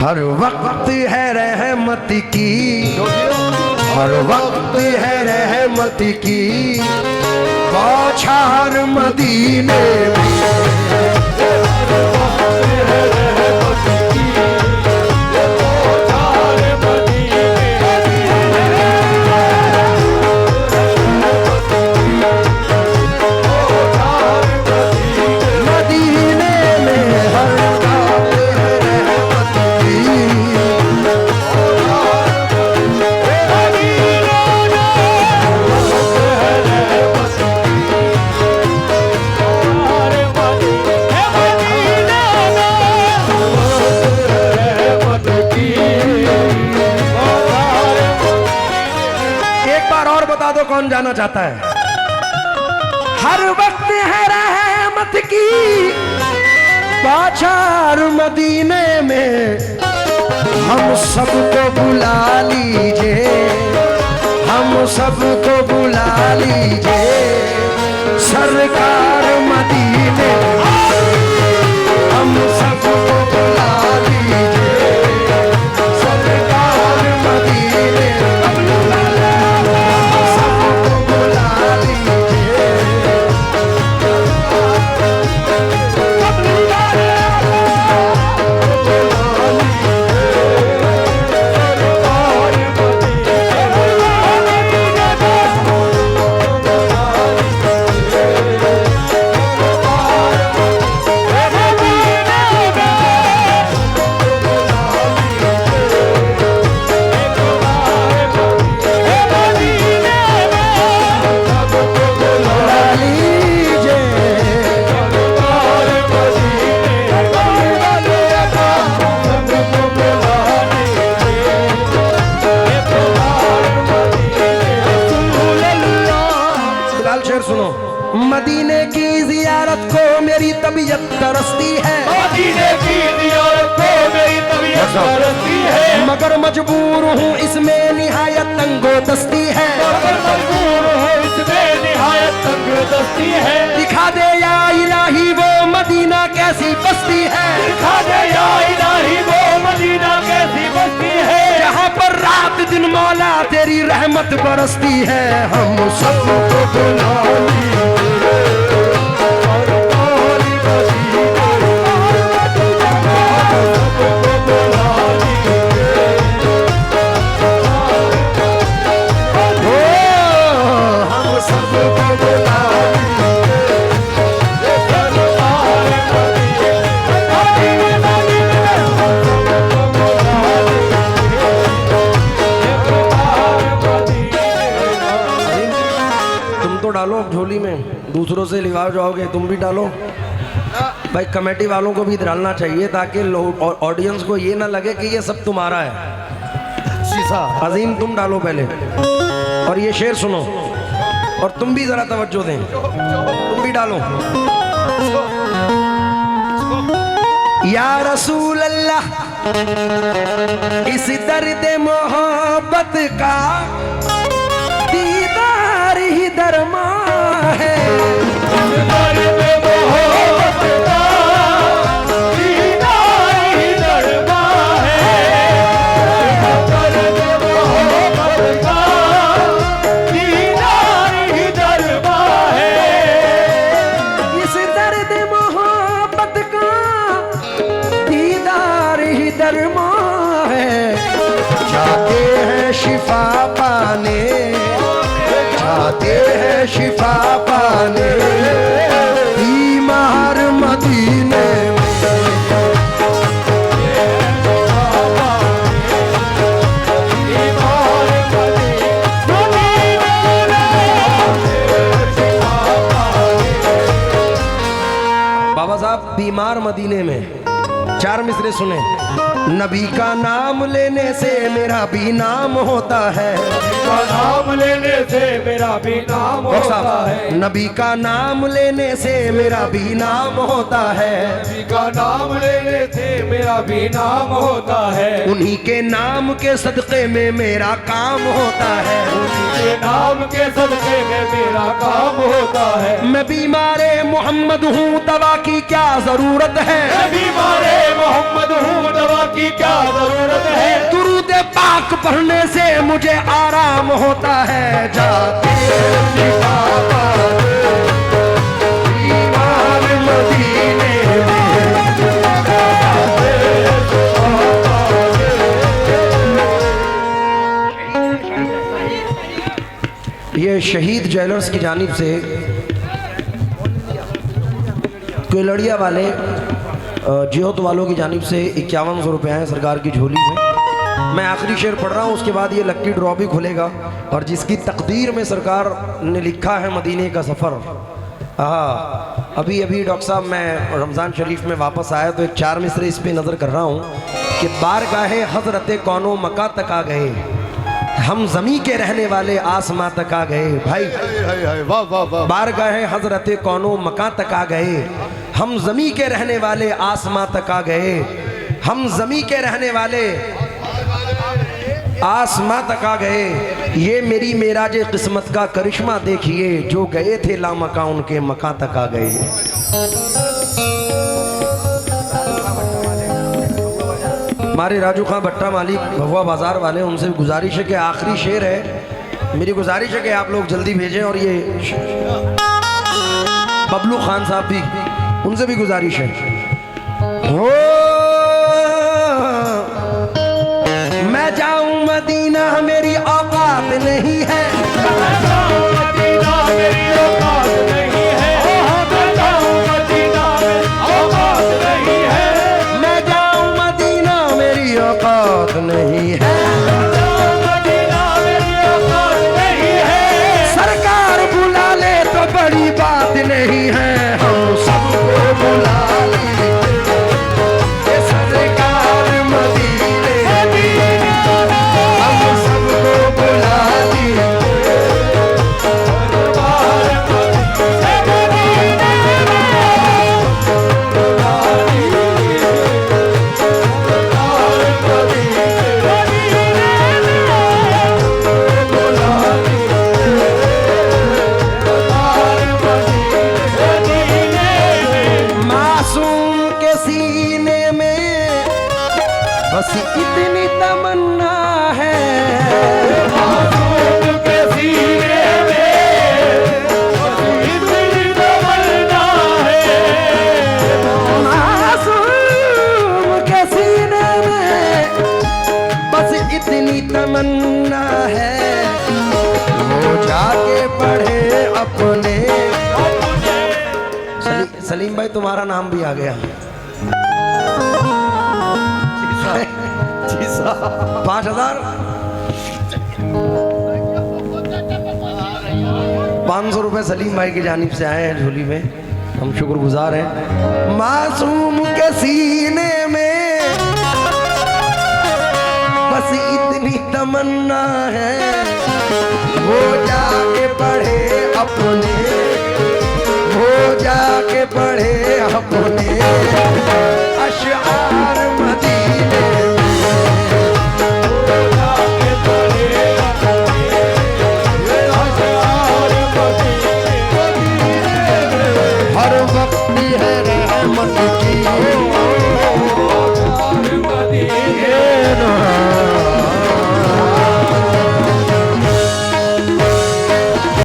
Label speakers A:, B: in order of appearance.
A: हर वक्त है रहमत की, हर वक्त है रहमत की बौछार मदीने में। तो कौन जाना चाहता है? हर वक्त है रहमत की बौछार मदीने में, हम सबको बुला लीजिए, हम सबको बुला लीजिए सरकार मदीने, हम सबको बुला लीजिए सरकार मदीने। मदीने की जियारत को मेरी तबीयत तरसती है,
B: मदीने की जियारत को मेरी तबीयत तरसती है,
A: मगर मजबूर हूँ इसमें निहायत तंगोदस्ती है,
B: मगर मजबूर हूँ इसमें निहायत तंगोदस्ती है।
A: दिखा दे या इलाही वो मदीना कैसी बस्ती है,
B: दिखा दे या इलाही वो मदीना कैसी बस्ती है,
A: जहाँ पर रात दिन मौला तेरी रहमत बरसती है। हम सबको बुला डालो झोली में, दूसरों से लिवा जाओगे तुम भी डालो भाई। कमेटी वालों को भी डालना चाहिए ताकि ऑडियंस को ये ना लगे कि ये सब तुम्हारा है। शीशा अजीम तुम डालो पहले और ये शेर सुनो, और तुम भी जरा तवज्जो दें, तुम भी डालो। या रसूल अल्लाह इस दर्द मोहब्बत का दीदार ही दरमा है,
B: दर्द मोहब्बत का दीदार ही दरमा है, दर्द मोहब्बत का दीदार ही दरमा है,
A: इस दर्द मोहब्बत का दीदार ही दरमा है। जाते हैं शिफा पाने, जाते हैं शिफा पाने बीमार मदीने में। बाबा साहब बीमार मदीने में चार मिसरे सुने। नबी का नाम लेने से मेरा भी नाम होता है,
B: नाम लेने से मेरा भी नाम होता है,
A: नबी का नाम लेने से मेरा भी नाम होता है,
B: नबी का नाम लेने से मेरा भी नाम होता है,
A: उन्हीं के नाम के सदक़े में मेरा काम होता है,
B: उन्हीं के नाम के सदक़े में मेरा काम होता है।
A: मैं बीमारे मोहम्मद हूँ, दवा की क्या जरूरत है,
B: मैं बीमारे मोहम्मद हूँ, दवा की क्या जरूरत है।
A: दुरूद पाक पढ़ने से मुझे आराम होता है। जाते ईमान मदीने ये शहीद ज्वेलर्स की जानिब से कोयलड़िया वाले जियोत वालों की जानिब से 5100 रुपये हैं सरकार की झोली में। मैं आखिरी शेर पढ़ रहा हूँ, उसके बाद ये लक्की ड्रॉ भी खुलेगा। और जिसकी तकदीर में सरकार ने लिखा है मदीने का सफ़र। हाँ, अभी डॉक्टर साहब मैं रमज़ान शरीफ में वापस आया तो एक 4 मिसरे इस पे नज़र कर रहा हूँ कि बारगाहे हज़रत कौनो मका तक आ गए, हम ज़मी के रहने वाले आसमां तक आ गए। भाई
B: वाह वाह वाह।
A: बारगाहे हज़रत कौनो मका तक आ गए, हम ज़मी के रहने वाले आसमां तक आ गए, हम ज़मी के रहने वाले आसमां तक आ गए। ये मेरी मेराज किस्मत का करिश्मा देखिए, जो गए थे लामका उनके मका तक आ गए। हमारे राजू खां भट्टा मालिक भगवा बाजार वाले, उनसे गुजारिश है कि आखिरी शेर है, मेरी गुजारिश है कि आप लोग जल्दी भेजें। और ये बबलू खान साहब भी, उनसे भी गुजारिश है। हो मैं जाऊं मदीना मेरी औकात नहीं है,
B: मैं जाऊं मदीना मेरी औकात नहीं है, मैं जाऊं मदीना मेरी औकात नहीं है,
A: मैं जाऊं मदीना मेरी औकात नहीं है,
B: मदीना मेरी औकात नहीं है।
A: सरकार बुला ले तो बड़ी बात नहीं है, हम सबको बुला ले ये सरकार मदीने, हम सबको बुला ले। मासूम के सीने में बस इतनी तमन्ना है,
B: मासूम के सीने में इतनी तमन्ना है,
A: मासूम के सीने में बस इतनी तमन्ना है, वो जाके पढ़े अपने। सलीम भाई तुम्हारा नाम भी आ गया। 5000 500 रुपये सलीम भाई की जानिब से आए हैं झोली में, हम शुक्रगुजार हैं। मासूम के सीने में बस इतनी तमन्ना है, वो जाके पढ़े अपने, वो जाके पढ़े अपने।